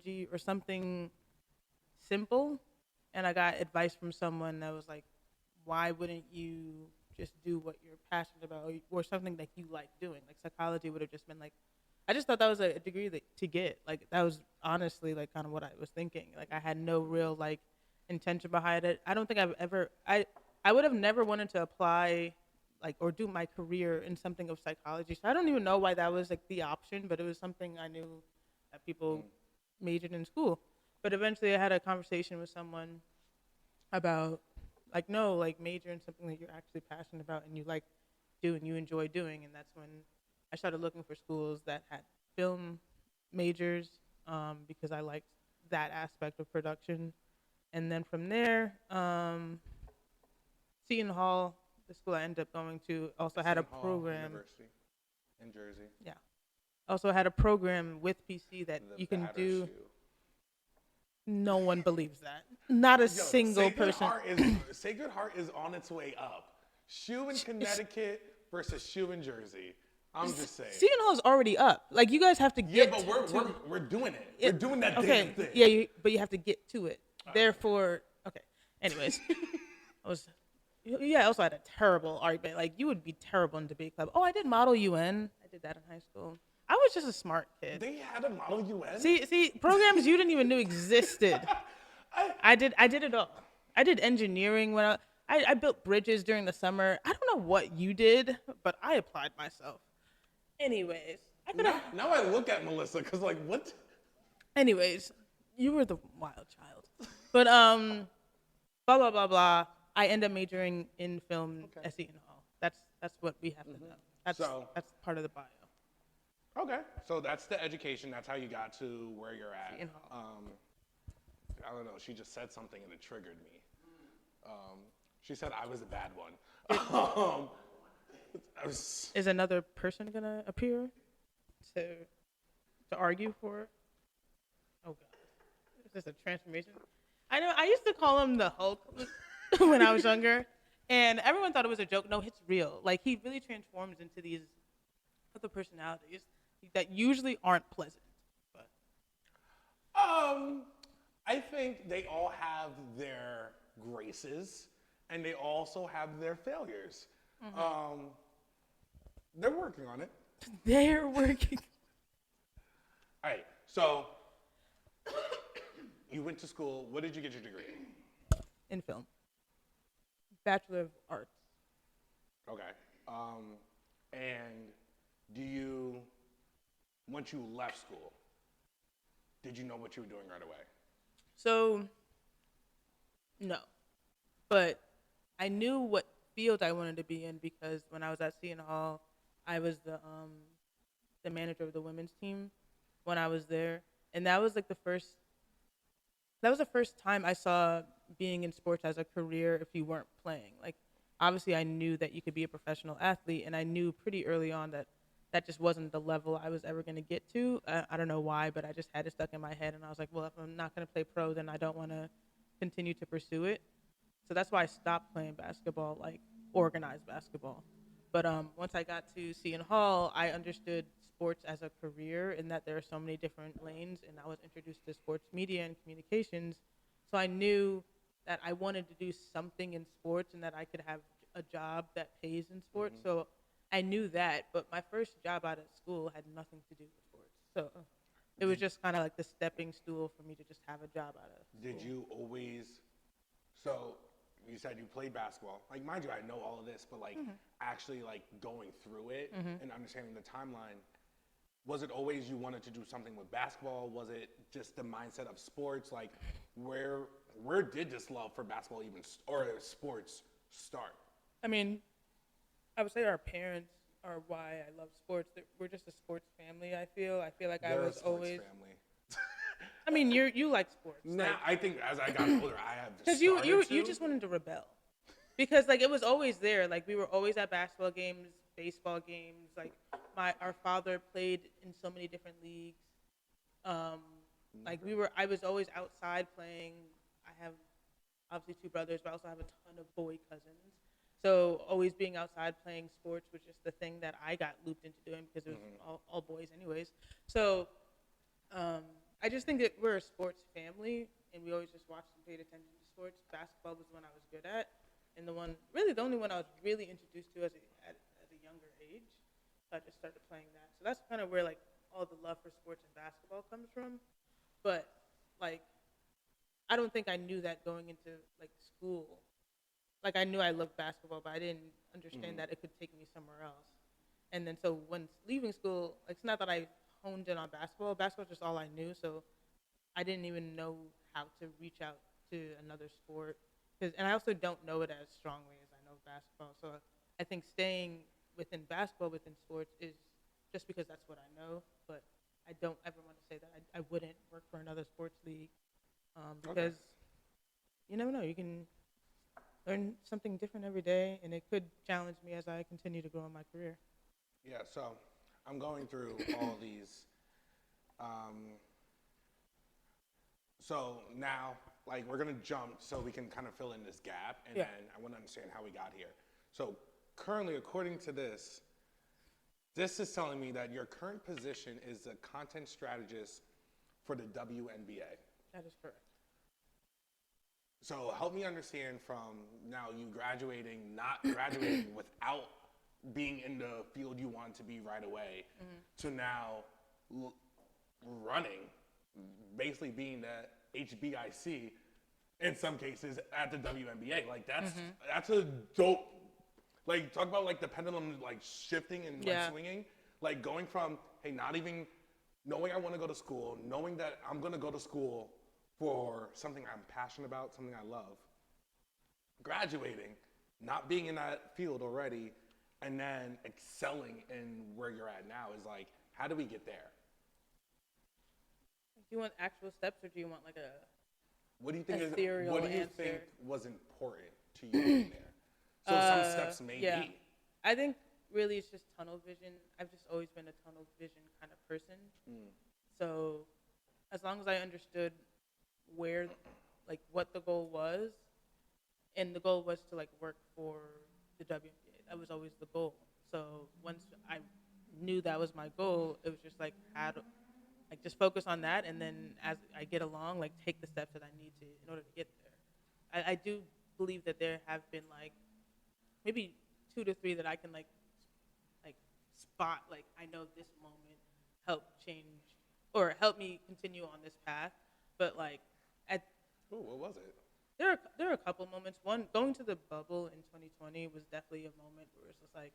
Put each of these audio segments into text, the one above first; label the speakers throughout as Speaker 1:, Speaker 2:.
Speaker 1: psychology or something simple, and I got advice from someone that was like, why wouldn't you just do what you're passionate about, or something that you like doing? Like psychology would have just been like, I just thought that was a degree that, to get. Like that was honestly like kind of what I was thinking. Like I had no real like intention behind it. I don't think I've ever I would have never wanted to apply like or do my career in something of psychology. So I don't even know why that was like the option, but it was something I knew that people majored in school. But eventually I had a conversation with someone about like no, like major in something that you're actually passionate about and you like doing, you enjoy doing, and that's when I started looking for schools that had film majors, because I liked that aspect of production. And then from there, Seton Hall, the school I ended up going to, also had a
Speaker 2: Seton Hall
Speaker 1: program.
Speaker 2: University in Jersey.
Speaker 1: Yeah, also had a program with PC that
Speaker 2: The
Speaker 1: you can
Speaker 2: batter
Speaker 1: do.
Speaker 2: shoe.
Speaker 1: No one believes that. Not a
Speaker 2: Yo,
Speaker 1: single person.
Speaker 2: Sacred Heart is on its way up. Shoe in Connecticut versus shoe in Jersey. I'm just saying.
Speaker 1: Seton Hall is already up. Like you guys have to
Speaker 2: Yeah,
Speaker 1: get.
Speaker 2: but we're doing it. We're doing that
Speaker 1: Okay.
Speaker 2: damn thing.
Speaker 1: Yeah, but you have to get to it. Therefore, okay. Anyways, I was. Yeah, I also had a terrible argument. Like you would be terrible in debate club. Oh, I did Model UN. I did that in high school. I was just a smart kid.
Speaker 2: They had a Model UN.
Speaker 1: See, programs you didn't even know existed. I did it all. I did engineering when I built bridges during the summer. I don't know what you did, but I applied myself. Anyways, I could have.
Speaker 2: Now I look at Melissa because like what?
Speaker 1: Anyways, you were the wild child. But blah blah blah blah. I end up majoring in film at Seton Hall. That's what we have to know. That's part of the bio.
Speaker 2: Okay, so that's the education. That's how you got to where you're at.
Speaker 1: Seton Hall.
Speaker 2: I don't know. She just said something and it triggered me. She said I was a bad one.
Speaker 1: Is another person gonna appear to argue for it? Oh god, is this a transformation? I know. I used to call him the Hulk when I was younger, and everyone thought it was a joke. No, it's real. Like he really transforms into these other personalities that usually aren't pleasant. But
Speaker 2: I think they all have their graces, and they also have their failures. They're working on it.
Speaker 1: They're working.
Speaker 2: All right, so you went to school. What did you get your degree
Speaker 1: in? Film. Bachelor of Arts.
Speaker 2: Okay. And once you left school, did you know what you were doing right away?
Speaker 1: So, no. But I knew what field I wanted to be in because when I was at Seton Hall, I was the manager of the women's team when I was there. And that was like the first time I saw being in sports as a career if you weren't playing. Like, obviously I knew that you could be a professional athlete, and I knew pretty early on that just wasn't the level I was ever going to get to. I don't know why, but I just had it stuck in my head, and I was like, well, if I'm not going to play pro, then I don't want to continue to pursue it. So that's why I stopped playing basketball, like organized basketball. But once I got to Seton Hall, I understood sports as a career and that there are so many different lanes, and I was introduced to sports media and communications. So I knew that I wanted to do something in sports and that I could have a job that pays in sports. So I knew that, but my first job out of school had nothing to do with sports. So it was just kind of like the stepping stool for me to just have a job out of school.
Speaker 2: Did you always, so you said you played basketball. Like, mind you, I know all of this, but like actually like going through it and understanding the timeline, was it always you wanted to do something with basketball? Was it just the mindset of sports? Like, where did this love for basketball even, or sports start?
Speaker 1: I mean, I would say our parents are why I love sports. We're just a sports family, I feel. I feel like I was always... family. I mean, you like sports.
Speaker 2: Nah,
Speaker 1: like,
Speaker 2: I think as I got older, I have
Speaker 1: because you just wanted to rebel. Because, like, it was always there. Like, we were always at basketball games, baseball games. Like, our father played in so many different leagues. I was always outside playing. I have, obviously, 2 brothers, but I also have a ton of boy cousins. So always being outside playing sports was just the thing that I got looped into doing because it was all boys anyways. So I just think that we're a sports family, and we always just watched and paid attention to sports. Basketball was the one I was good at, and the only one I was really introduced to at a younger age. So I just started playing that. So that's kind of where like all the love for sports and basketball comes from. But like, I don't think I knew that going into like school. Like I knew I loved basketball, but I didn't understand that it could take me somewhere else. And then so when leaving school, like, it's not that I honed in on basketball. Basketball was just all I knew, so I didn't even know how to reach out to another sport. And I also don't know it as strongly as I know basketball. So I think staying within basketball, within sports, is just because that's what I know. But I don't ever want to say that I wouldn't work for another sports league, because you never know. You can learn something different every day, and it could challenge me as I continue to grow in my career.
Speaker 2: Yeah, so I'm going through all these. So now, like, we're gonna jump so we can kind of fill in this gap, and
Speaker 1: Yeah.
Speaker 2: then I want to understand how we got here. So currently, according to this, this is telling me that your current position is a content strategist for the WNBA.
Speaker 1: That is correct.
Speaker 2: So help me understand from now you graduating, not graduating without being in the field you want to be right away, to now running, basically being the HBIC in some cases at the WNBA. Like that's a dope. Like talk about like the pendulum like shifting and like swinging. Like going from hey, not even knowing I want to go to school, knowing that I'm gonna go to school for something I'm passionate about, something I love, graduating, not being in that field already, and then excelling in where you're at now is like, how do we get there?
Speaker 1: Do you want actual steps, or do you want like a
Speaker 2: What do you think
Speaker 1: ethereal
Speaker 2: what do you
Speaker 1: answer?
Speaker 2: think was important to you getting there? So some steps may be.
Speaker 1: I think really it's just tunnel vision. I've just always been a tunnel vision kind of person. So as long as I understood where, like, what the goal was, and the goal was to like work for the WNBA. That was always the goal. So once I knew that was my goal, it was just like how to like just focus on that, and then as I get along, like take the steps that I need to in order to get there. I do believe that there have been like maybe 2 to 3 that I can like spot, like I know this moment helped change or help me continue on this path. But like
Speaker 2: What was it?
Speaker 1: there are a couple moments. One, going to the bubble in 2020 was definitely a moment where it's just like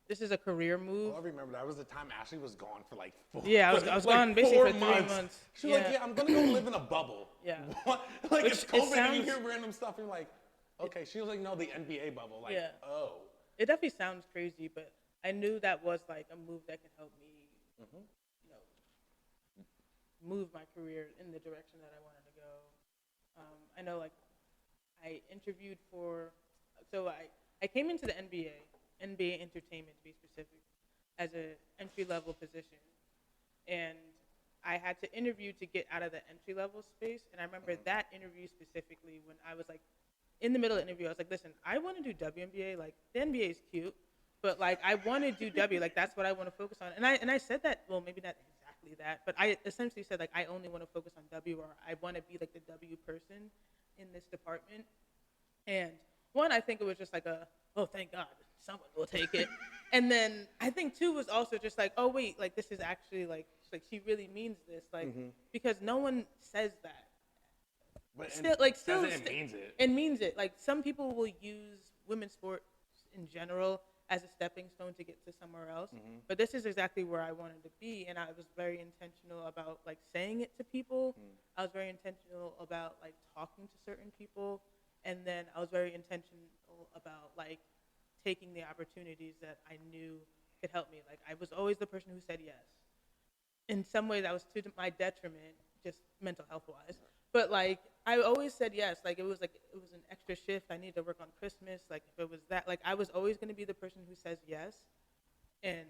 Speaker 1: this is a career move.
Speaker 2: Oh, I remember that was the time Ashley was gone for like 4
Speaker 1: Yeah, I was gone basically for 3 months.
Speaker 2: She was like, yeah, I'm gonna go live in a bubble.
Speaker 1: Yeah.
Speaker 2: What? Like
Speaker 1: Which
Speaker 2: it's COVID and you
Speaker 1: sounds-
Speaker 2: hear random stuff and you're like, okay. She was like, no, the NBA bubble. Like, oh.
Speaker 1: It definitely sounds crazy, but I knew that was like a move that could help me, you know, move my career in the direction that I wanted to go. I know, like, I interviewed I came into the NBA Entertainment to be specific, as an entry-level position. And I had to interview to get out of the entry-level space. And I remember that interview specifically when I was, like, in the middle of the interview, I was like, listen, I want to do WNBA. Like, the NBA is cute, but, like, I want to do W. Like, that's what I want to focus on. And I said that, well, maybe not exactly that, but I essentially said, like, I only want to focus on W, or I want to be, like, the W person in this department. And one, I think it was just like oh, thank God, someone will take it. And then I think two was also just like, oh wait, like this is actually like she really means this, like because no one says that.
Speaker 2: But
Speaker 1: means it. It means it. Like some people will use women's sports in general as a stepping stone to get to somewhere else. But this is exactly where I wanted to be, and I was very intentional about like saying it to people. I was very intentional about like talking to certain people, and then I was very intentional about like taking the opportunities that I knew could help me. Like I was always the person who said yes. In some way that was to my detriment, just mental health wise. But like I always said yes. Like it was an extra shift. I needed to work on Christmas. Like if it was that, like I was always going to be the person who says yes. And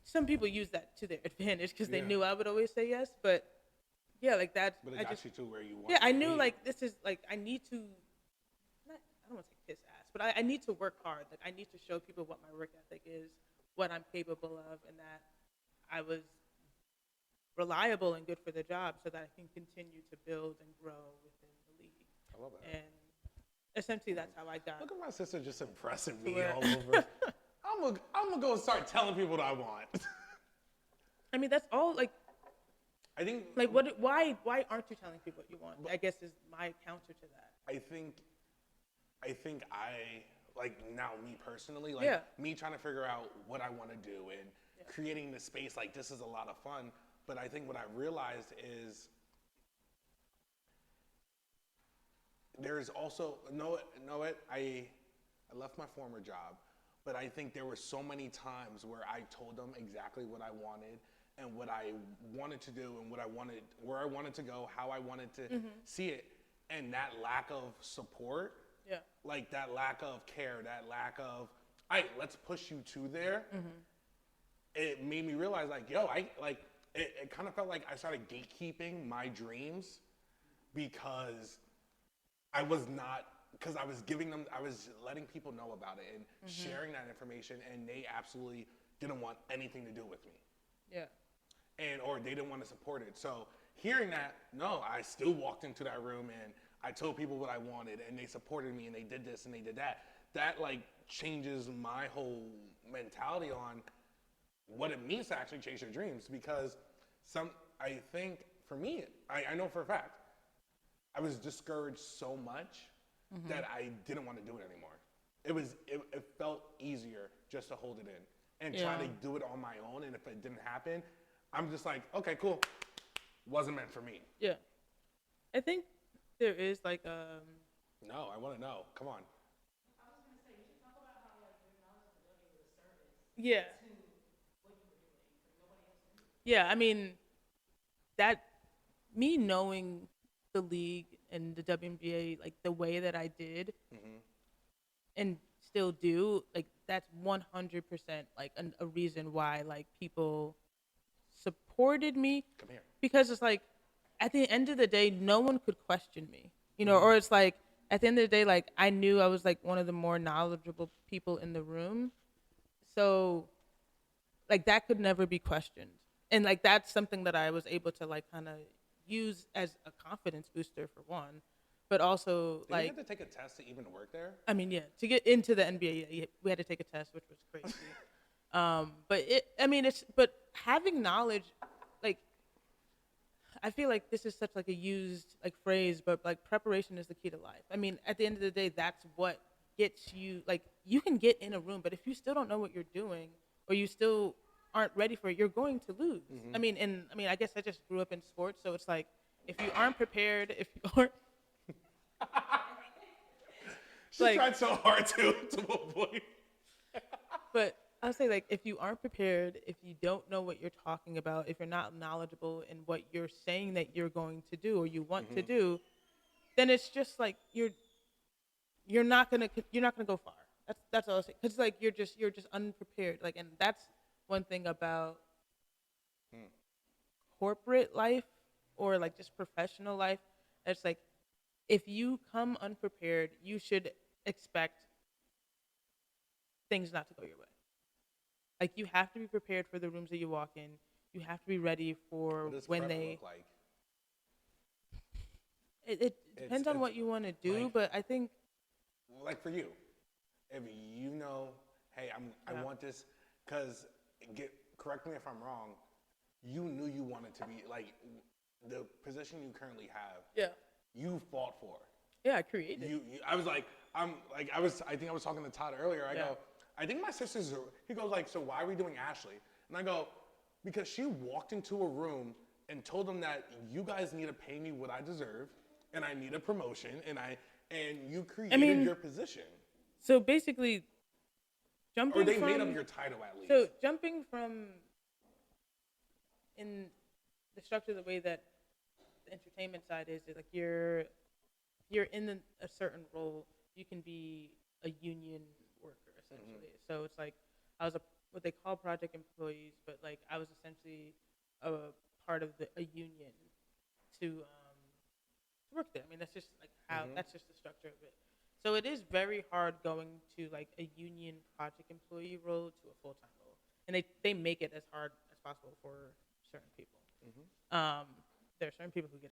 Speaker 1: some people use that to their advantage because they knew I would always say yes. But yeah, like that's.
Speaker 2: But it got you to where you want.
Speaker 1: Yeah, I knew like this is like I need to. I don't want to say kiss ass, but I need to work hard. Like I need to show people what my work ethic is, what I'm capable of, and that I was reliable and good for the job so that I can continue to build and grow within the league.
Speaker 2: I love that.
Speaker 1: And essentially that's how I got
Speaker 2: Look at my sister just impressing
Speaker 1: to
Speaker 2: me
Speaker 1: where
Speaker 2: all over. I'm gonna go start telling people what I want.
Speaker 1: I mean, that's all like
Speaker 2: I think
Speaker 1: why aren't you telling people what you want? I guess is my counter to that.
Speaker 2: I think I like now me personally, like
Speaker 1: Yeah.
Speaker 2: me trying to figure out what I want to do and creating the space, like this is a lot of fun. But I think what I realized is there's also I left my former job, but I think there were so many times where I told them exactly what I wanted and what I wanted to do and where I wanted to go, how I wanted to see it, and that lack of support, like that lack of care, that lack of, let's push you to there. It made me realize, like, it kind of felt like I started gatekeeping my dreams because I was letting people know about it and sharing that information, and they absolutely didn't want anything to do with me.
Speaker 1: Yeah.
Speaker 2: Or they didn't want to support it. So hearing that, no, I still walked into that room and I told people what I wanted and they supported me and they did this and they did that. That like changes my whole mentality on what it means to actually chase your dreams, because I think for me, I know for a fact, I was discouraged so much that I didn't want to do it anymore. It felt easier just to hold it in and try to do it on my own. And if it didn't happen, I'm just like, okay, cool. Wasn't meant for me.
Speaker 1: Yeah. I think there is like
Speaker 2: No, I want to know. Come on.
Speaker 3: I was gonna say, you should talk about how like your knowledge was a service
Speaker 1: yeah.
Speaker 3: to what you were doing, but nobody else knew.
Speaker 1: Yeah, I mean that me knowing the league and the WNBA like the way that I did and still do, like that's 100% like a reason why like people supported me.
Speaker 2: Come here.
Speaker 1: Because it's like at the end of the day no one could question me, you know, or it's like at the end of the day like I knew I was like one of the more knowledgeable people in the room, so like that could never be questioned, and like that's something that I was able to like kind of use as a confidence booster for one, but also
Speaker 2: Did
Speaker 1: like
Speaker 2: you have to take a test to even work there?
Speaker 1: I mean, yeah, to get into the NBA, we had to take a test, which was crazy. But having knowledge, like, I feel like this is such like a used like phrase, but like preparation is the key to life. I mean, at the end of the day, that's what gets you, like, you can get in a room, but if you still don't know what you're doing or you still aren't ready for it, you're going to lose. I mean, I guess I just grew up in sports, so it's like, if you aren't prepared, if you aren't,
Speaker 2: She
Speaker 1: like,
Speaker 2: tried so hard to avoid.
Speaker 1: but I'll say, like, if you aren't prepared, if you don't know what you're talking about, if you're not knowledgeable in what you're saying that you're going to do or you want to do, then it's just like you're not gonna go far. That's all I say. Cause like you're just unprepared. Like, and that's one thing about corporate life or like just professional life. It's like if you come unprepared, you should expect things not to go your way. Like, you have to be prepared for the rooms that you walk in. You have to be ready for
Speaker 2: What does
Speaker 1: when
Speaker 2: prep
Speaker 1: they.
Speaker 2: look like?
Speaker 1: It depends on what you want to do,
Speaker 2: like-
Speaker 1: but I think.
Speaker 2: Like for you, if you know, hey, I want this, because correct me if I'm wrong, you knew you wanted to be like the position you currently have.
Speaker 1: Yeah.
Speaker 2: You fought for.
Speaker 1: Yeah, I created.
Speaker 2: I was like, I think I was talking to Todd earlier. I go, I think my sister's. He goes like, so why are we doing Ashley? And I go, because she walked into a room and told them that you guys need to pay me what I deserve, and I need a promotion, and you created your position.
Speaker 1: So basically, jumping
Speaker 2: Or they
Speaker 1: from,
Speaker 2: made up your title at least.
Speaker 1: So jumping from in the structure, the way that the entertainment side is like you're in a certain role, you can be a union worker essentially. So it's like I was what they call project employees, but like I was essentially a part of a union to work there. I mean, that's just like how that's just the structure of it. So it is very hard going to like a union project employee role to a full-time role, and they make it as hard as possible for certain people. There are certain people who get